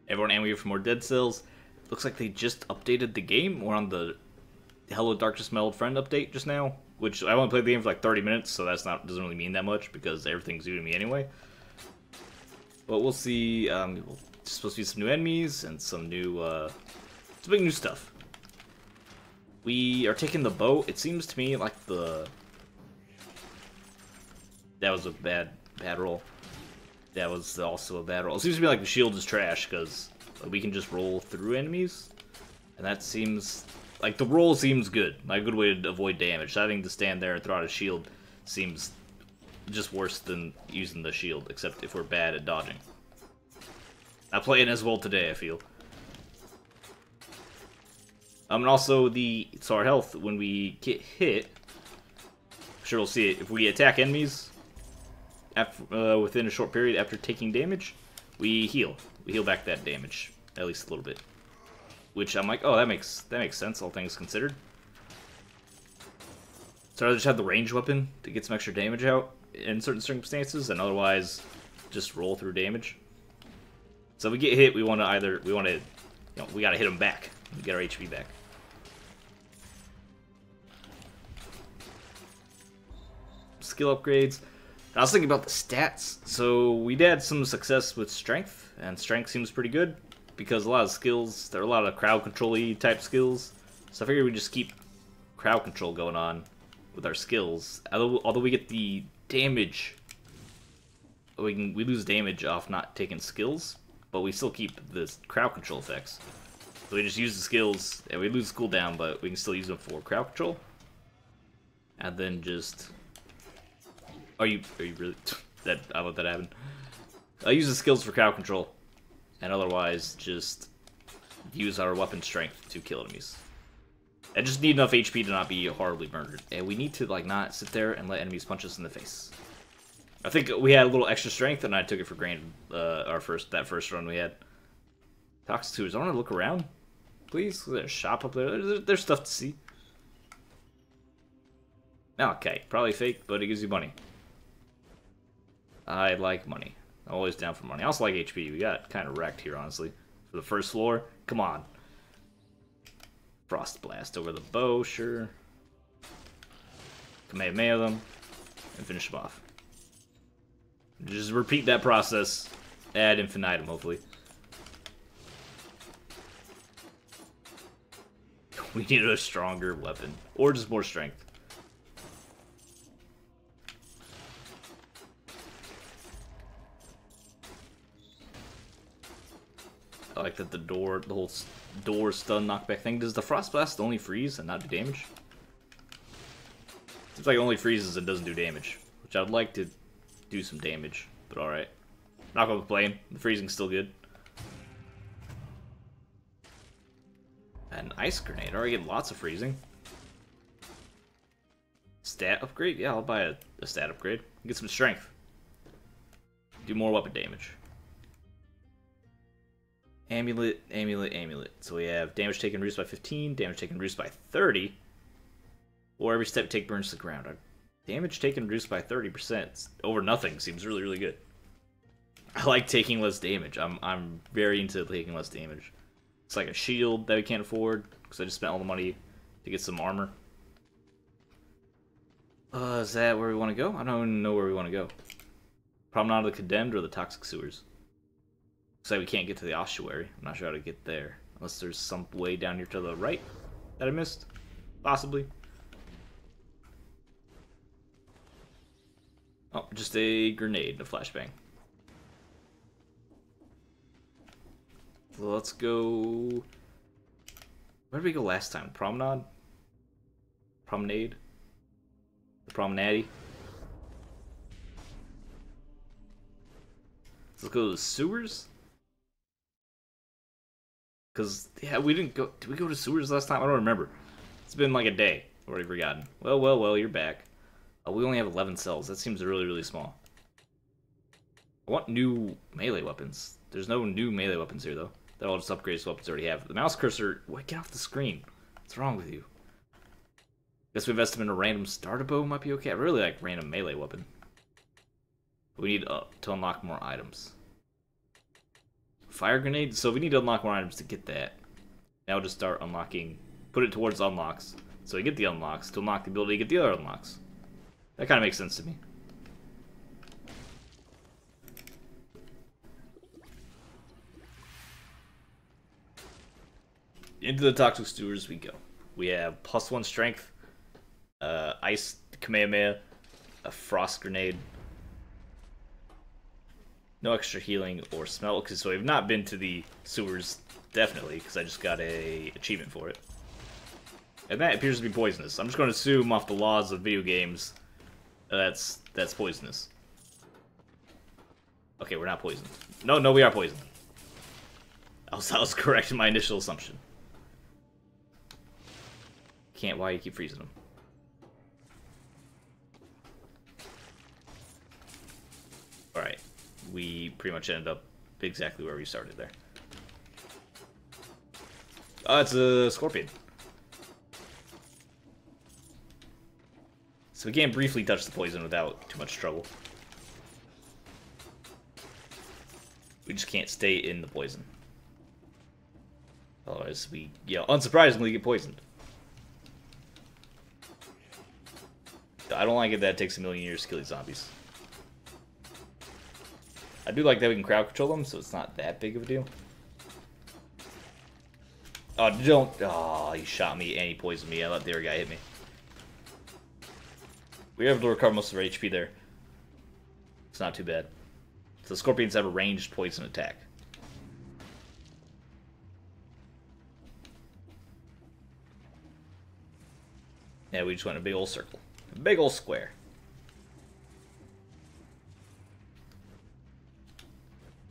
Everyone ammo for more dead cells. Looks like they just updated the game. We're on the Hello Darkness My Old Friend update just now, which I only played the game for like 30 minutes, so doesn't really mean that much because everything's new to me anyway. But we'll see. There's supposed to be some new enemies and some some big new stuff. We are taking the bow. It seems to me like that was a bad roll. That was also a bad roll. It seems to me like the shield is trash because we can just roll through enemies, and that seems like the roll seems good, like a good way to avoid damage. So I think to stand there and throw out a shield seems just worse than using the shield, except if we're bad at dodging. Not playing as well today, I feel. And also so our health when we get hit. I'm sure we'll see it if we attack enemies within a short period after taking damage. We heal. We heal back that damage at least a little bit. Which I'm like, oh, that makes sense, all things considered. So I just have the ranged weapon to get some extra damage out in certain circumstances, and otherwise just roll through damage. So if we get hit, we gotta hit them back. We get our HP back. Skill upgrades. I was thinking about the stats. So we had some success with strength, and strength seems pretty good because a lot of skills, there are a lot of crowd control-y type skills. So I figured we just keep crowd control going on with our skills. Although we get the damage, we lose damage off not taking skills, but we still keep the crowd control effects. So we just use the skills, and we lose cooldown, but we can still use them for crowd control. And then just... Are you really... I'll let that happen. I use the skills for crowd control, and otherwise just use our weapon strength to kill enemies. I just need enough HP to not be horribly murdered. And we need to, like, not sit there and let enemies punch us in the face. I think we had a little extra strength, and I took it for granted that first run we had. Toxic sewers. I want to look around, please. There's a shop up there. There's stuff to see. Okay, probably fake, but it gives you money. I like money. I'm always down for money. I also like HP. We got kind of wrecked here, honestly. For the first floor, come on. Frost Blast over the bow, sure. Kamehameha them, and finish them off. Just repeat that process ad infinitum, hopefully. We need a stronger weapon, or just more strength. I like that the whole door stun knockback thing. Does the Frost Blast only freeze and not do damage? Seems like it only freezes and doesn't do damage, which I'd like to do some damage, but alright. Not gonna complain. The freezing's still good. An ice grenade. Already get lots of freezing. Stat upgrade? Yeah, I'll buy a stat upgrade. Get some strength. Do more weapon damage. Amulet, amulet, amulet. So we have damage taken reduced by 15, damage taken reduced by 30, or every step you take burns to the ground. Damage taken reduced by 30% over nothing seems really, really good. I like taking less damage. I'm very into taking less damage. It's like a shield that we can't afford because I just spent all the money to get some armor. Is that where we want to go? I don't even know where we want to go. Promenade of the Condemned or the Toxic Sewers? Looks like we can't get to the ossuary. I'm not sure how to get there. Unless there's some way down here to the right that I missed. Possibly. Oh, just a grenade and a flashbang. Well, let's go... Where did we go last time? Promenade? Promenade? The Promenade? Let's go to the sewers? Because, yeah, we didn't go... Did we go to sewers last time? I don't remember. It's been like a day. I've already forgotten. Well, you're back. We only have 11 cells. That seems really, really small. I want new melee weapons. There's no new melee weapons here, though. That all just upgrades weapons I already have. The mouse cursor... Wait, get off the screen. What's wrong with you? Guess we invest in a random starter bow might be okay. I really like random melee weapon. We need to unlock more items. fire grenade. So we need to unlock more items to get that. Now we'll just start unlocking, put it towards unlocks. So we get the unlocks to unlock the ability to get the other unlocks. That kind of makes sense to me. Into the toxic sewers we go. We have +1 strength, ice Kamehameha, a frost grenade, no extra healing or smell, because so we've not been to the sewers, definitely, because I just got a achievement for it. And that appears to be poisonous. I'm just going to assume off the laws of video games that's poisonous. Okay, we're not poisoned. No, we are poisoned. I was correct in my initial assumption. Can't, why you keep freezing them? Alright, we pretty much ended up exactly where we started there. Oh, it's a scorpion. So we can't briefly touch the poison without too much trouble. We just can't stay in the poison. Otherwise we, unsurprisingly get poisoned. I don't like it that it takes a million years to kill these zombies. I do like that we can crowd control them, so it's not that big of a deal. Oh, don't... Oh, he shot me and he poisoned me. I let the other guy hit me. We were able to recover most of our HP there. It's not too bad. So scorpions have a ranged poison attack. Yeah, we just went in a big old circle. A big old square.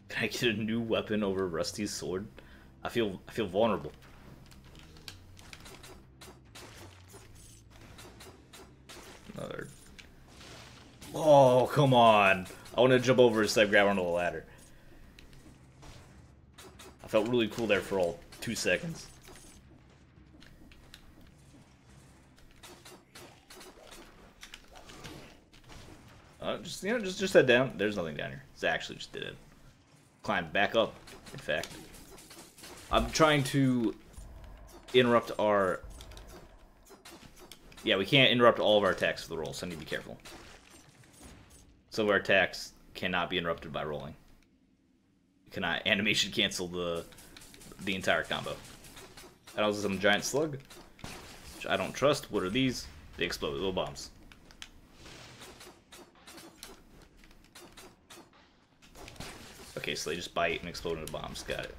Can I get a new weapon over Rusty's sword? I feel vulnerable. Another. Oh, come on. I want to jump over instead of grab onto the ladder. I felt really cool there for all 2 seconds. Just head down. There's nothing down here. It actually just did it. Climb back up, in fact. I'm trying to interrupt our... Yeah, we can't interrupt all of our attacks for the roll, so I need to be careful. Some of our attacks cannot be interrupted by rolling. You cannot animation cancel the entire combo. That was some giant slug, which I don't trust. What are these? They explode, little bombs. Okay, so they just bite and explode into bombs. Got it.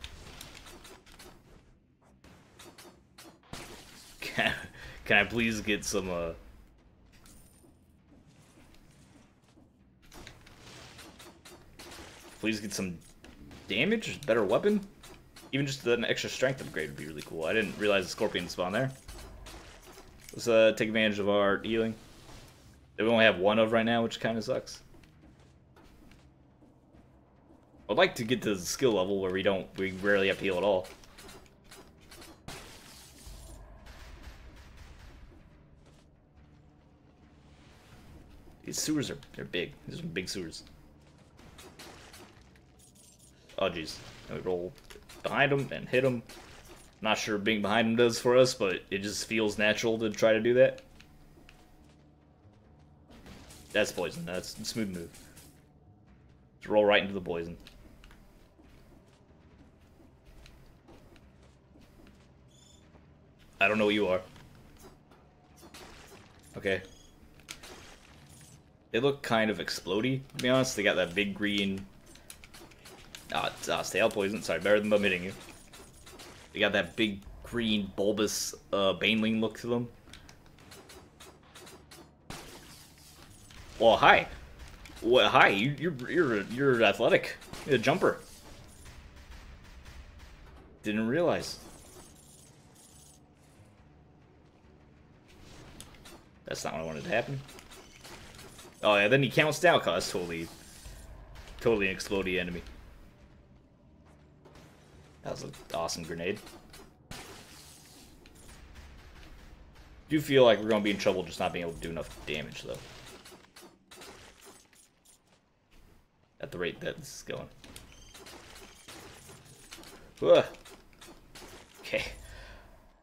Can I please get some, Please get some damage? Better weapon? Even just an extra strength upgrade would be really cool. I didn't realize the scorpion spawned there. Let's, take advantage of our healing. That we only have one of right now, which kind of sucks. I'd like to get to the skill level where we rarely have to heal at all. These sewers they're big. These are big sewers. Oh jeez. And we roll behind them and hit them. Not sure being behind them does for us, but it just feels natural to try to do that. That's poison. That's a smooth move. Just roll right into the poison. I don't know what you are. Okay. They look kind of explodey, to be honest. They got that big green... stay out poison. Sorry, better than them hitting you. They got that big green bulbous baneling look to them. Well, hi. Well, hi. You're athletic. You're a jumper. Didn't realize. That's not what I wanted to happen. Oh yeah, then he counts down. Cause totally an explodey enemy. That was an awesome grenade. Do feel like we're gonna be in trouble just not being able to do enough damage though. At the rate that this is going. Ugh. Okay.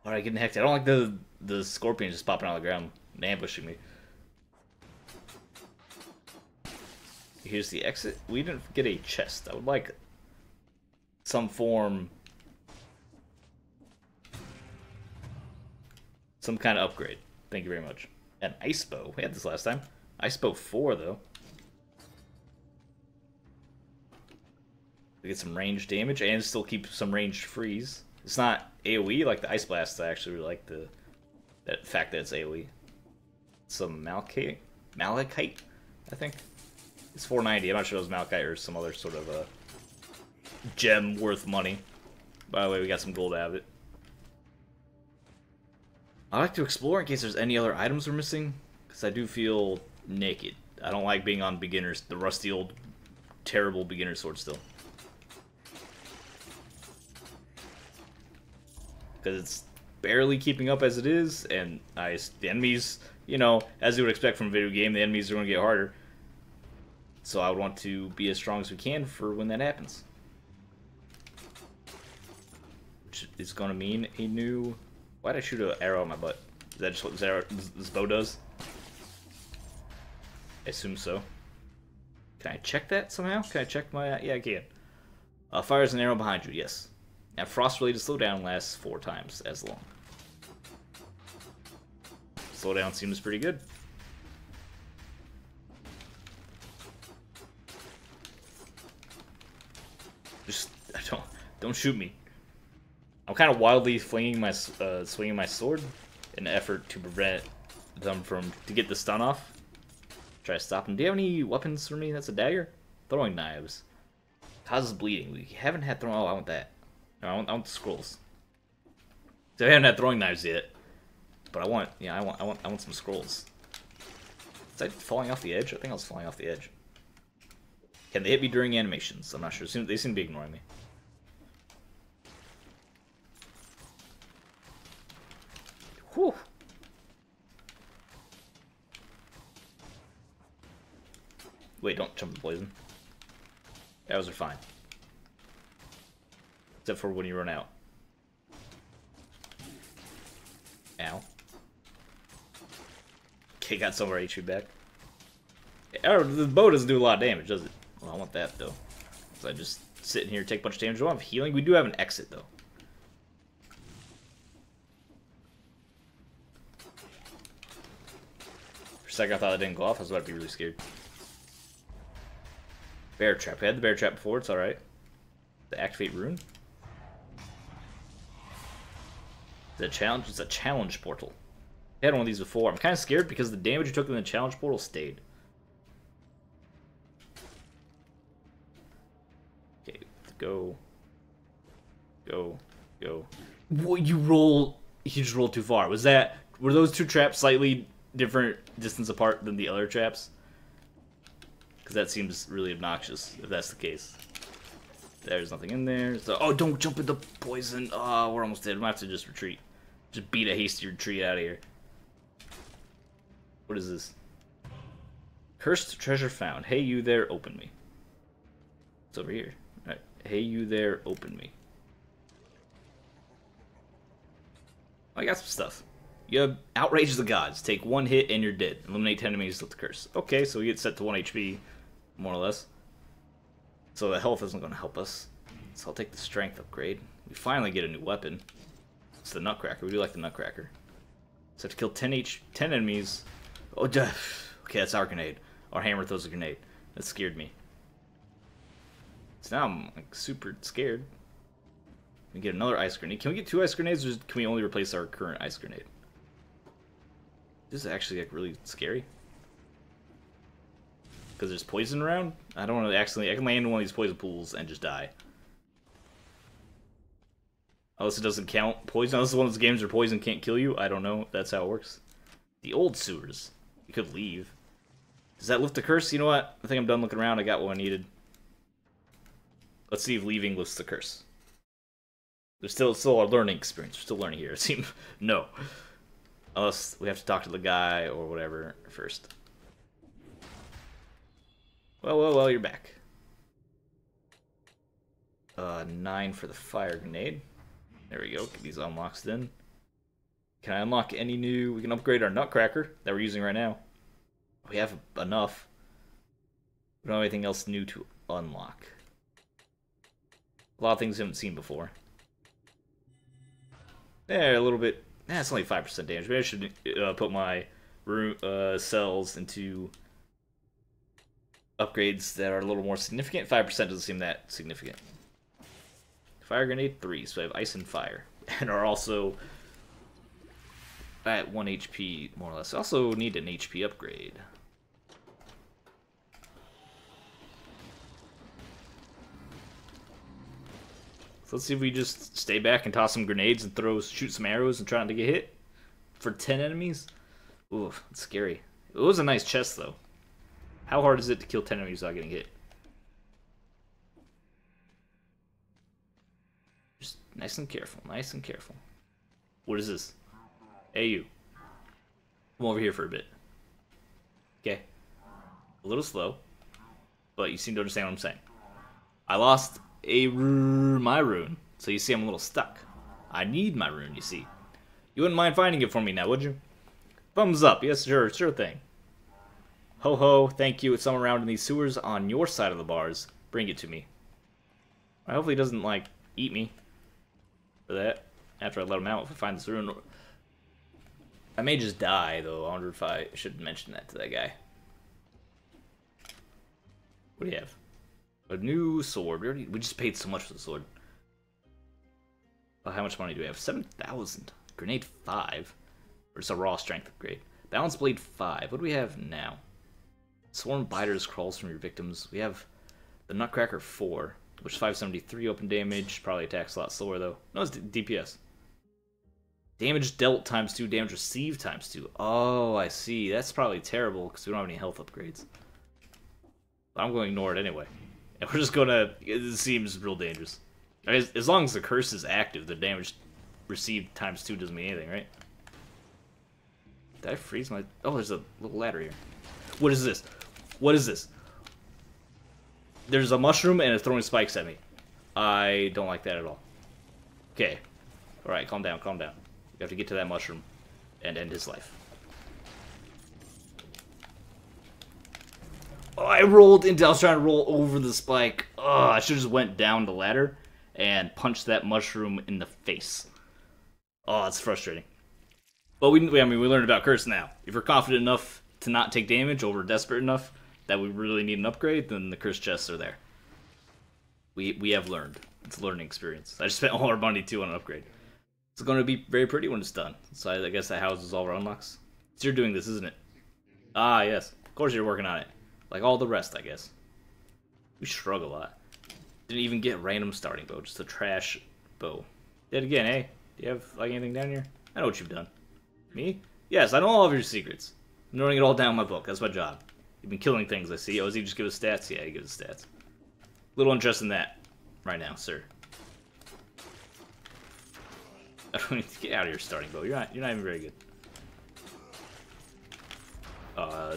Alright, getting hectic. I don't like the scorpion just popping out of the ground and ambushing me. Here's the exit. We didn't get a chest. I would like some form, some kind of upgrade. Thank you very much. An ice bow. We had this last time. Ice bow 4 though. We get some range damage and still keep some ranged freeze. It's not AoE like the ice blast. I actually really like that fact that it's AoE. Some malachite, I think. It's 490. I'm not sure if it was malachite or some other sort of a gem worth money. By the way, we got some gold out of it. I like to explore in case there's any other items we're missing, because I do feel naked. I don't like being on beginners, the rusty old, terrible beginner sword still. Because it's barely keeping up as it is, and the enemies, you know, as you would expect from a video game, the enemies are going to get harder. So I would want to be as strong as we can for when that happens. Which is going to mean a new... Why'd I shoot an arrow at my butt? Is that just what this bow does? I assume so. Can I check that somehow? Can I check my... Yeah, I can. Fires an arrow behind you, yes. And frost-related slowdown lasts 4 times as long. Slowdown seems pretty good. Just don't shoot me. I'm kind of wildly swinging my sword in an effort to prevent them to get the stun off. Try to stop them. Do you have any weapons for me? That's a dagger. Throwing knives causes bleeding. We haven't had throwing. Oh, I want that. No, I want the scrolls. So I haven't had throwing knives yet, but I want some scrolls. Is I falling off the edge? I think I was falling off the edge. Can they hit me during animations? I'm not sure. They seem to be ignoring me. Whew. Wait, don't jump in poison. Arrows are fine. Except for when you run out. Ow. Okay, got some of our HP back. The bow doesn't do a lot of damage, does it? Well, I want that, though. So I just sit in here, take a bunch of damage. We don't have healing. We do have an exit, though. For a second, I thought it didn't go off. I was about to be really scared. Bear trap. We had the bear trap before. It's alright. The activate rune. The challenge. It's a challenge portal. I had one of these before. I'm kind of scared because the damage you took in the challenge portal stayed. Okay, go. What, you just rolled too far. Were those two traps slightly different distance apart than the other traps? Because that seems really obnoxious, if that's the case. There's nothing in there. So, oh, don't jump into poison. Oh, we're almost dead. I'm going to have to just retreat. Just beat a hasty retreat out of here. What is this? Cursed treasure found. Hey, you there, open me. It's over here. Alright. Hey, you there, open me. I got some stuff. You outrage the gods. Take 1 hit and you're dead. Eliminate 10 enemies with the curse. Okay, so we get set to 1 HP, more or less. So the health isn't going to help us. So I'll take the strength upgrade. We finally get a new weapon. It's the Nutcracker. We do like the Nutcracker. So I have to kill 10 enemies. Oh, duh. Okay, that's our grenade. Our hammer throws a grenade. That scared me. So now I'm like super scared. We get another ice grenade. Can we get 2 ice grenades, or can we only replace our current ice grenade? This is actually like really scary. Because there's poison around? I don't want to accidentally... I can land in one of these poison pools and just die. Unless it doesn't count poison. Unless it's one of those games where poison can't kill you. I don't know. That's how it works. The old sewers. You could leave. Does that lift the curse? You know what? I think I'm done looking around. I got what I needed. Let's see if leaving lifts the curse. There's still a learning experience. We're still learning here. It seems... No. Unless we have to talk to the guy or whatever first. Well, you're back. 9 for the fire grenade. There we go. Get these unlocks then. Can I unlock any new... We can upgrade our nutcracker that we're using right now. We have enough. We don't have anything else new to unlock. A lot of things we haven't seen before. Yeah, a little bit. It's only 5% damage. Maybe I should put my room, cells into upgrades that are a little more significant. 5% doesn't seem that significant. Fire grenade 3, so I have ice and fire. And are also at 1 HP, more or less. I also need an HP upgrade. So let's see if we just stay back and toss some grenades and shoot some arrows and try not to get hit for 10 enemies. Ooh, it's scary. It was a nice chest, though. How hard is it to kill 10 enemies without getting hit? Just nice and careful, nice and careful. What is this? Hey, you. Come over here for a bit. Okay. A little slow, but you seem to understand what I'm saying. I lost my rune, so you see I'm a little stuck. I need my rune, you see. You wouldn't mind finding it for me now, would you? Thumbs up. Yes, sure thing. Ho ho, thank you. It's someone around in these sewers on your side of the bars. Bring it to me. Hopefully he doesn't, like, eat me for that after I let him out if I find this rune. I may just die, though. I wonder if I should mention that to that guy. What do you have? A new sword. We just paid so much for the sword. Well, how much money do we have? 7,000. Grenade 5. Or just a raw strength upgrade. Balance blade 5. What do we have now? Swarm biters crawls from your victims. We have the Nutcracker 4, which is 573 open damage. Probably attacks a lot slower though. No, it's DPS. Damage dealt times 2. Damage received times 2. Oh, I see. That's probably terrible because we don't have any health upgrades. But I'm going to ignore it anyway. And we're just gonna... It seems real dangerous. As long as the curse is active, the damage received times 2 doesn't mean anything, right? Did I freeze my... Oh, there's a little ladder here. What is this? What is this? There's a mushroom and it's throwing spikes at me. I don't like that at all. Okay. Alright, calm down, calm down. You have to get to that mushroom and end his life. Oh, I was trying to roll over the spike. Oh, I should have just went down the ladder and punched that mushroom in the face. Oh, it's frustrating. But I mean, we learned about curse now. If we're confident enough to not take damage, or we're desperate enough that we really need an upgrade, then the curse chests are there. We have learned. It's a learning experience. I just spent all our money too on an upgrade. It's going to be very pretty when it's done. So I guess that houses all our unlocks. So you're doing this, isn't it? Ah, yes. Of course you're working on it. Like all the rest, I guess. We shrug a lot. Didn't even get random starting bow, just a trash bow. Did it again, eh? Do you have like anything down here? I know what you've done. Me? Yes, I know all of your secrets. I'm noting it all down in my book. That's my job. You've been killing things, I see. Oh, does he just give us stats? Yeah, he gives us stats. Little interest in that right now, sir. I don't need to get out of your starting bow. You're not even very good.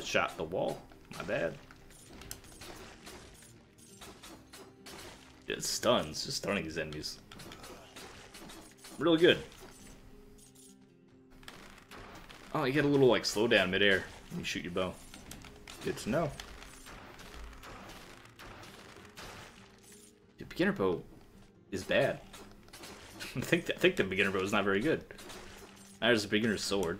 Shot the wall. My bad. It stuns. Just stunning these enemies. Really good. Oh, you get a little like slowdown midair when you shoot your bow. Good to know. The beginner bow is bad. I think the beginner bow is not very good. There's a beginner's sword.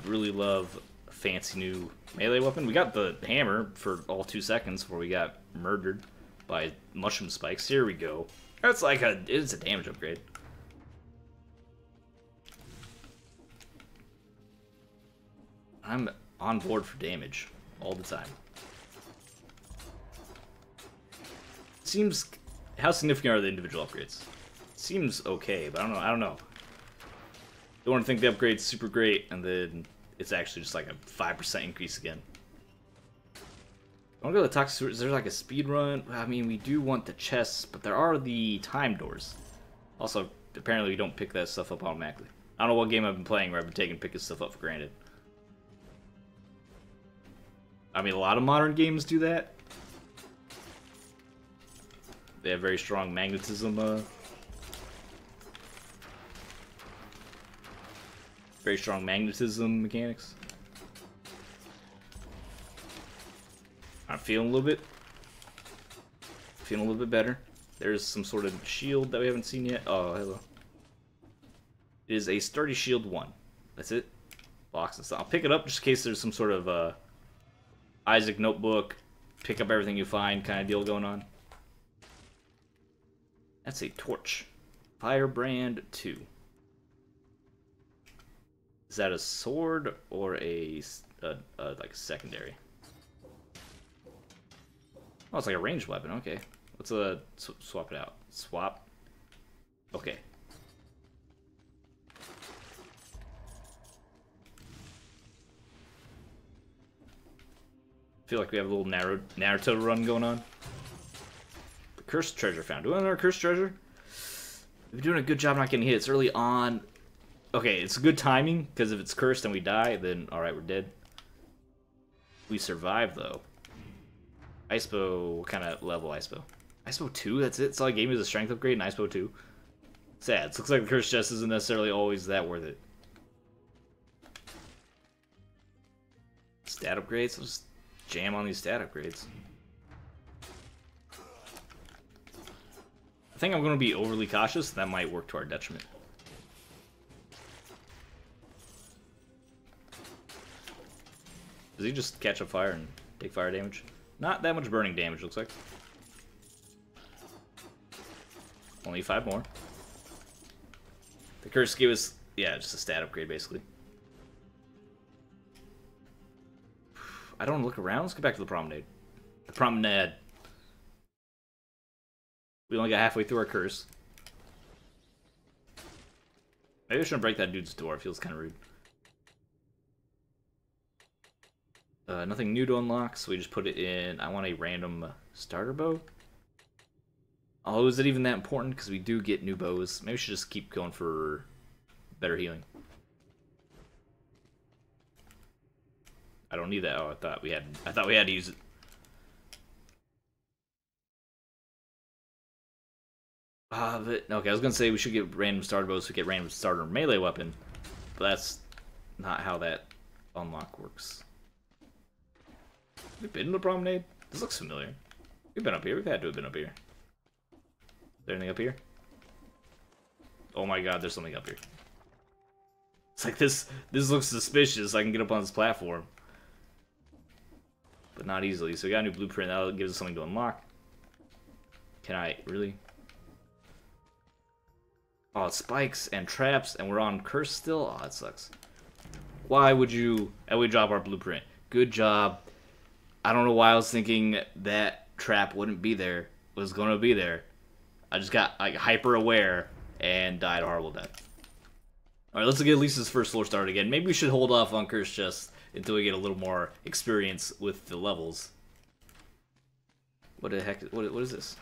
Really love a fancy new melee weapon. We got the hammer for all 2 seconds before we got murdered by mushroom spikes. Here we go. That's like it's a damage upgrade. I'm on board for damage all the time. Seems, how significant are the individual upgrades? Seems okay, but I don't know. Don't want to think the upgrade's super great and then it's actually just like a 5% increase again. I want to go to the toxic sewers. Is there like a speed run? I mean, we do want the chests, but there are the time doors. Also, apparently we don't pick that stuff up automatically. I don't know what game I've been playing where I've been picking stuff up for granted. I mean, a lot of modern games do that. They have very strong magnetism, mechanics. I'm feeling a little bit better. There's some sort of shield that we haven't seen yet. Oh, hello. It is a sturdy shield 1. That's it. Box and stuff. I'll pick it up just in case there's some sort of Isaac notebook, pick up everything you find kind of deal going on. That's a torch. Firebrand 2. Is that a sword or a like secondary? Oh, it's like a ranged weapon. Okay, let's swap it out. Swap. Okay. Feel like we have a little Naruto run going on. The cursed treasure found. Do we want our cursed treasure? We're doing a good job not getting hit. It's early on. Okay, it's good timing, because if it's cursed and we die, then alright, we're dead. We survive, though. Icepo, what kind of level Icepo? Icepo 2, that's it? So I gave me the strength upgrade in Icepo 2? Sad. It looks like the cursed chest isn't necessarily always that worth it. Stat upgrades? I'll just jam on these stat upgrades. I think I'm going to be overly cautious. That might work to our detriment. Does he just catch up fire and take fire damage? Not that much burning damage, looks like. Only 5 more. The curse gave us, yeah, just a stat upgrade, basically. I don't want to look around. Let's get back to the promenade. The promenade. We only got halfway through our curse. Maybe I shouldn't break that dude's door. It feels kind of rude. Nothing new to unlock, so we just put it in. I want a random starter bow. Oh, is it even that important? Because we do get new bows. Maybe we should just keep going for better healing. I don't need that. Oh, I thought we had to use it. But okay, I was gonna say we should get random starter bows so we get random starter melee weapon, but that's not how that unlock works. We've been to the promenade? This looks familiar. We've been up here. We've had to have been up here. Is there anything up here? Oh my god, there's something up here. It's like this looks suspicious. I can get up on this platform. But not easily. So we got a new blueprint. That gives us something to unlock. Can I really? Oh, it's spikes and traps, and we're on curse still? Oh, that sucks. Why would you... And we drop our blueprint. Good job. I don't know why I was thinking that trap wouldn't be there. Was going to be there. I just got like hyper aware and died a horrible death. Alright, let's get Lisa's first floor started again. Maybe we should hold off on Curse Chest until we get a little more experience with the levels. What the heck? What is this?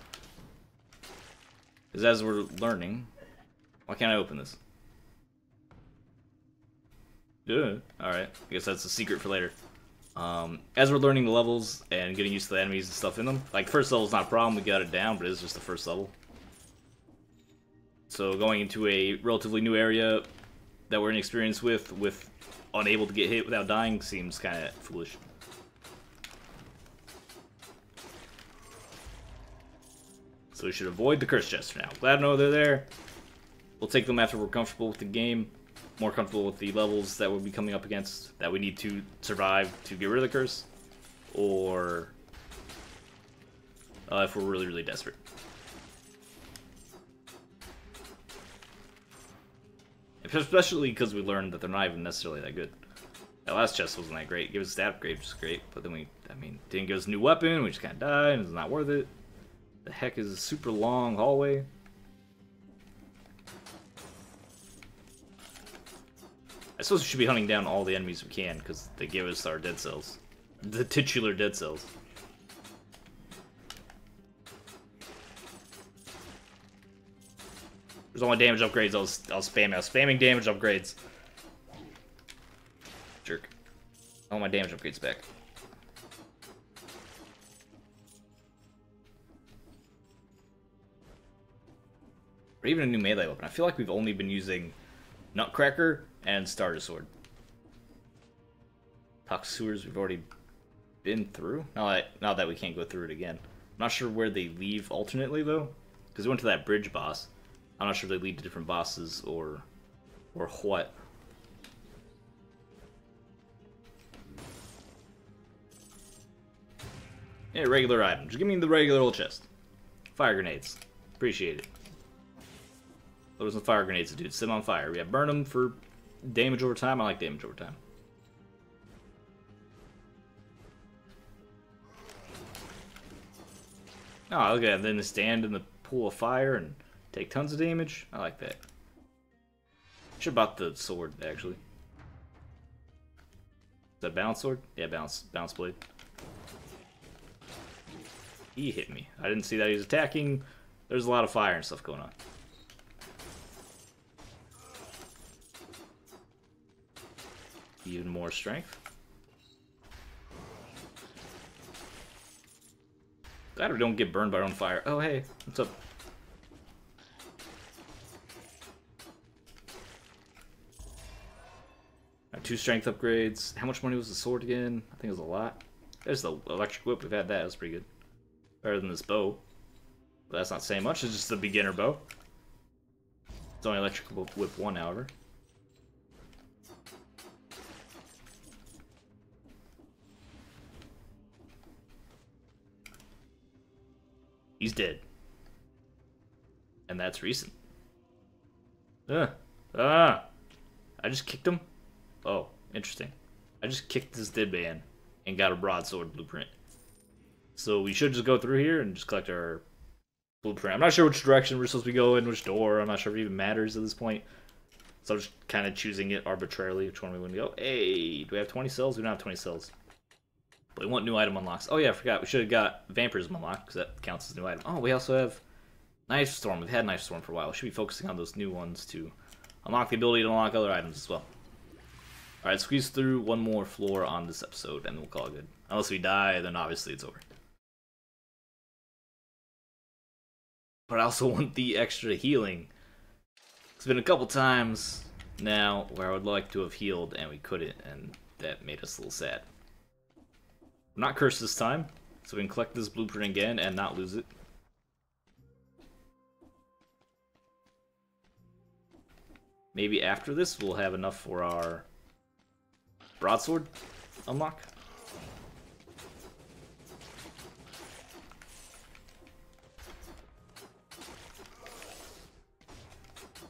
Because as we're learning... Why can't I open this? Yeah. Alright, I guess that's a secret for later. As we're learning the levels and getting used to the enemies and stuff in them, like first level's not a problem, we got it down, but it's just the first level. So going into a relatively new area that we're inexperienced with unable to get hit without dying seems kind of foolish. So we should avoid the curse chests for now. Glad to know they're there. We'll take them after we're comfortable with the game, more comfortable with the levels that we'll be coming up against, that we need to survive to get rid of the curse, or if we're really, really desperate. Especially because we learned that they're not even necessarily that good. That last chest wasn't that great. It gave us a stat upgrade, which is great, but then didn't give us a new weapon, we just kind of died, and it's not worth it. The heck is a super long hallway? I suppose we should be hunting down all the enemies we can, because they give us our dead cells. The titular dead cells. Where's all my damage upgrades? I was spamming. I was spamming damage upgrades. Jerk. All my damage upgrades back. Or even a new melee weapon. I feel like we've only been using Nutcracker and Starter Sword. Toxic Sewers we've already been through. Now that we can't go through it again. I'm not sure where they leave alternately though. Because we went to that bridge boss. I'm not sure if they lead to different bosses or what. Yeah, regular item. Just give me the regular old chest. Fire grenades. Appreciate it. Those are some fire grenades, dude. Set them on fire. Yeah, burn them for damage over time. I like damage over time. Oh, look at that. Then they stand in the pool of fire and take tons of damage. I like that. Should have bought the sword, actually. Is that a balance sword? Yeah, balance blade. He hit me. I didn't see that he was attacking. There's a lot of fire and stuff going on. Even more strength. Glad we don't get burned by our own fire. Oh, hey. What's up? Right, 2 strength upgrades. How much money was the sword again? I think it was a lot. There's the electric whip. We've had that. That's pretty good. Better than this bow. But that's not saying much. It's just a beginner bow. It's only electric whip 1, however. He's dead. And that's recent. I just kicked him? Oh, interesting. I just kicked this dead man and got a broadsword blueprint. So we should just go through here and just collect our blueprint. I'm not sure which direction we're supposed to go in, which door. I'm not sure if it even matters at this point. So I'm just kind of choosing it arbitrarily, which one we want to go. Hey, do we have 20 cells? We don't have 20 cells. But we want new item unlocks. Oh yeah, I forgot. We should have got Vampirism unlocked, because that counts as a new item. Oh, we also have Knife Storm. We've had Knife Storm for a while. We should be focusing on those new ones to unlock the ability to unlock other items as well. Alright, squeeze through one more floor on this episode, and then we'll call it good. Unless we die, then obviously it's over. But I also want the extra healing. It's been a couple times now where I would like to have healed, and we couldn't, and that made us a little sad. I'm not cursed this time, so we can collect this blueprint again and not lose it. Maybe after this we'll have enough for our broadsword unlock.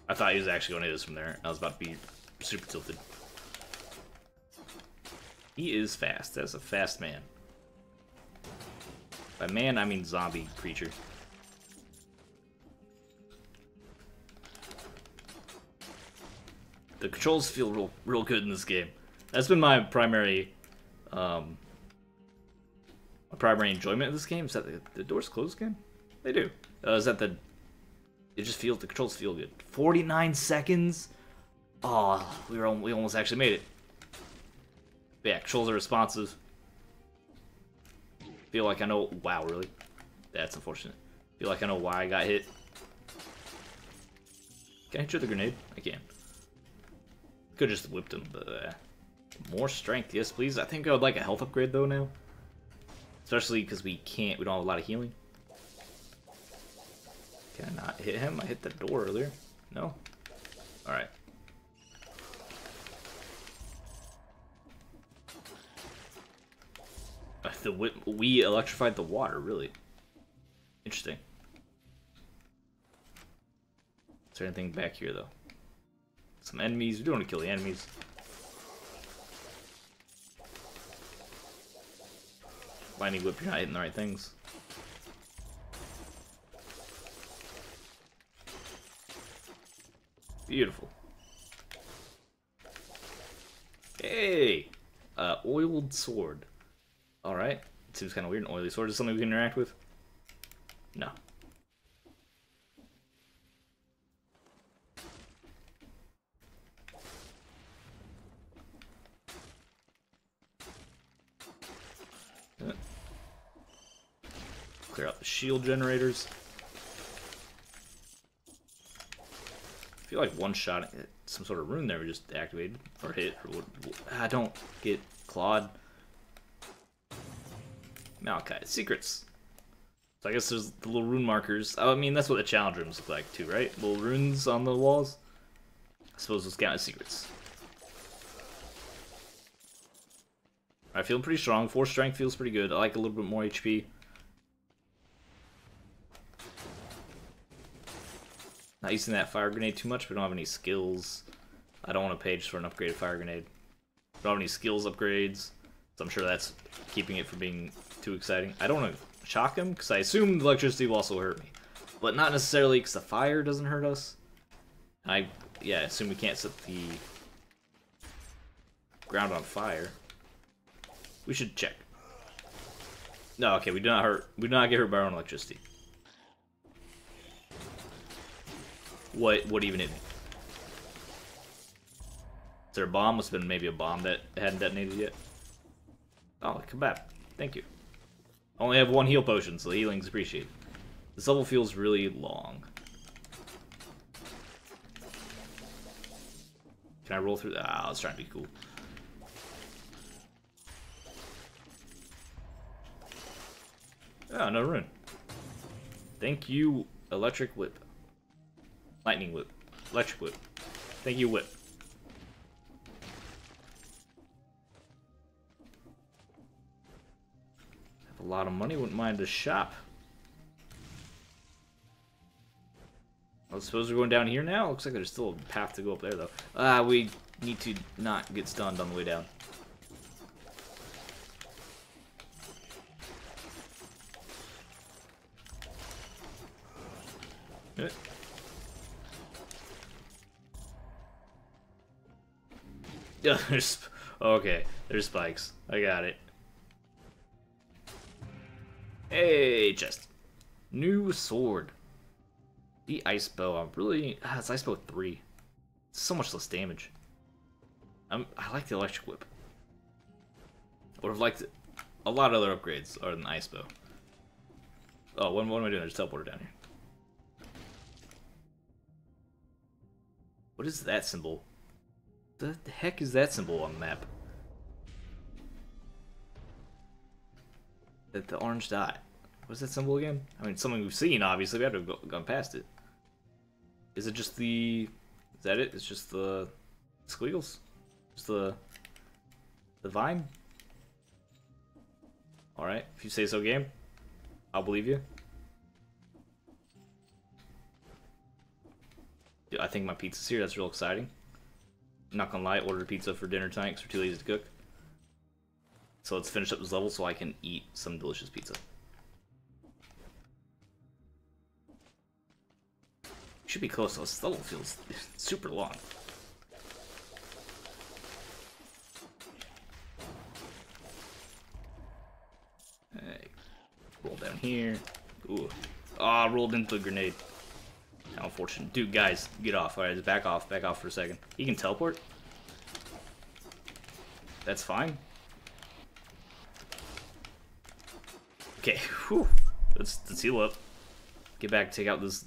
I thought he was actually going to hit us from there. I was about to be super tilted. He is fast. That's a fast man. By man, I mean zombie creature. The controls feel real good in this game. That's been my primary enjoyment of this game. Is that the doors closed again? They do. Is that the controls feel good. 49 seconds. Oh, we almost actually made it. But yeah, controls are responsive. Feel like I know. Wow, really? That's unfortunate. Feel like I know why I got hit. Can I hit you with a grenade? I can. Could just whipped him, but more strength, yes, please. I think I would like a health upgrade though now, especially because we don't have a lot of healing. Can I not hit him? I hit the door earlier. No. All right. We electrified the water, really. Interesting. Is there anything back here, though? Some enemies. We don't want to kill the enemies. Lightning whip, you're not hitting the right things. Beautiful. Hey! Oiled sword. Alright. Seems kind of weird. An oily sword is something we can interact with? No. Clear out the shield generators. I feel like one shot at some sort of rune there we just activated or hit or what. I don't get clawed. Malachite secrets. So I guess there's the little rune markers. I mean, that's what the challenge rooms look like too, right? Little runes on the walls. I suppose those count as secrets. I feel pretty strong. 4 strength feels pretty good. I like a little bit more HP. Not using that fire grenade too much. We don't have any skills. I don't want to pay just for an upgraded fire grenade. We don't have any skills upgrades, so I'm sure that's keeping it from being too exciting. I don't want to shock him, because I assume the electricity will also hurt me. But not necessarily, because the fire doesn't hurt us. Yeah, I assume we can't set the ground on fire. We should check. No, okay, we do not get hurt by our own electricity. What even hit me? Is there a bomb? Must have been maybe a bomb that hadn't detonated yet. Oh, come back. Thank you. I only have 1 heal potion, so the healing's appreciated. This level feels really long. Can I roll through that? I was trying to be cool. Oh, no rune. Thank you, electric whip. Lightning whip. Electric whip. Thank you, whip. Have a lot of money, wouldn't mind a shop. I suppose we're going down here now? Looks like there's still a path to go up there, though. We need to not get stunned on the way down. Yeah, okay, there's spikes. I got it. Hey, chest. New sword. The ice bow. I'm really. It's ice bow 3. It's so much less damage. I like the electric whip. I would have liked it. A lot of other upgrades are than ice bow. Oh, what am I doing? There's a teleporter down here. What is that symbol? The heck is that symbol on the map? The orange dot. What's that symbol again? I mean, something we've seen, obviously. We have to have gone past it. Is it just the... Is that it? It's just the... Squiggles? Just the vine? Alright, if you say so, game. I'll believe you. Yeah, I think my pizza's here. That's real exciting. Not gonna lie, ordered pizza for dinner tonight because we're too lazy to cook. So let's finish up this level so I can eat some delicious pizza. Should be close. This level feels super long. Hey, roll down here. Ooh. Ah, rolled into a grenade. How unfortunate. Dude, guys, get off. Alright, just back off for a second. He can teleport? That's fine. Okay, whew. Let's heal up. Get back, take out this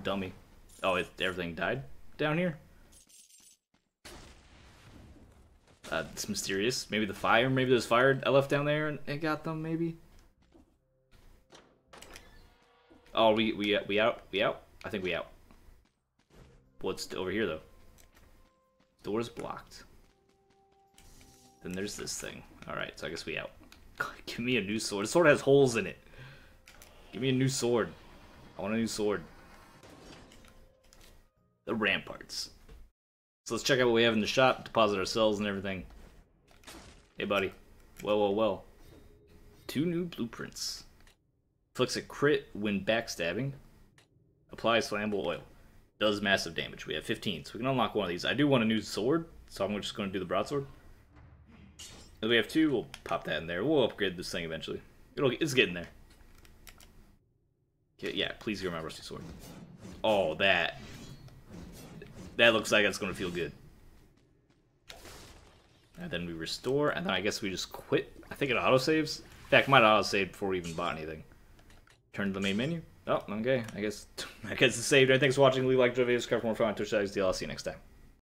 dummy. Oh, everything died down here? It's mysterious. Maybe the fire, maybe there's fire I left down there and it got them, maybe? Oh, we out? We out? I think we out. What's over here, though? Door's blocked. Then there's this thing. Alright, so I guess we out. Give me a new sword. The sword has holes in it. Give me a new sword. I want a new sword. The ramparts. So let's check out what we have in the shop, deposit our cells and everything. Hey, buddy. Well. 2 new blueprints. Inflicts a crit when backstabbing. Applies flammable oil. Does massive damage. We have 15, so we can unlock one of these. I do want a new sword, so I'm just going to do the broadsword. And we have 2, we'll pop that in there. We'll upgrade this thing eventually. It's getting there. Yeah, please give me my rusty sword. Oh, that looks like it's going to feel good. And then we restore, and then I guess we just quit. I think it autosaves. In fact, it might autosave before we even bought anything. Turn to the main menu. Oh, okay. I guess it's saved. Thanks for watching. Leave a like, enjoy videos, subscribe for more fun on Twitch. I'll see you next time.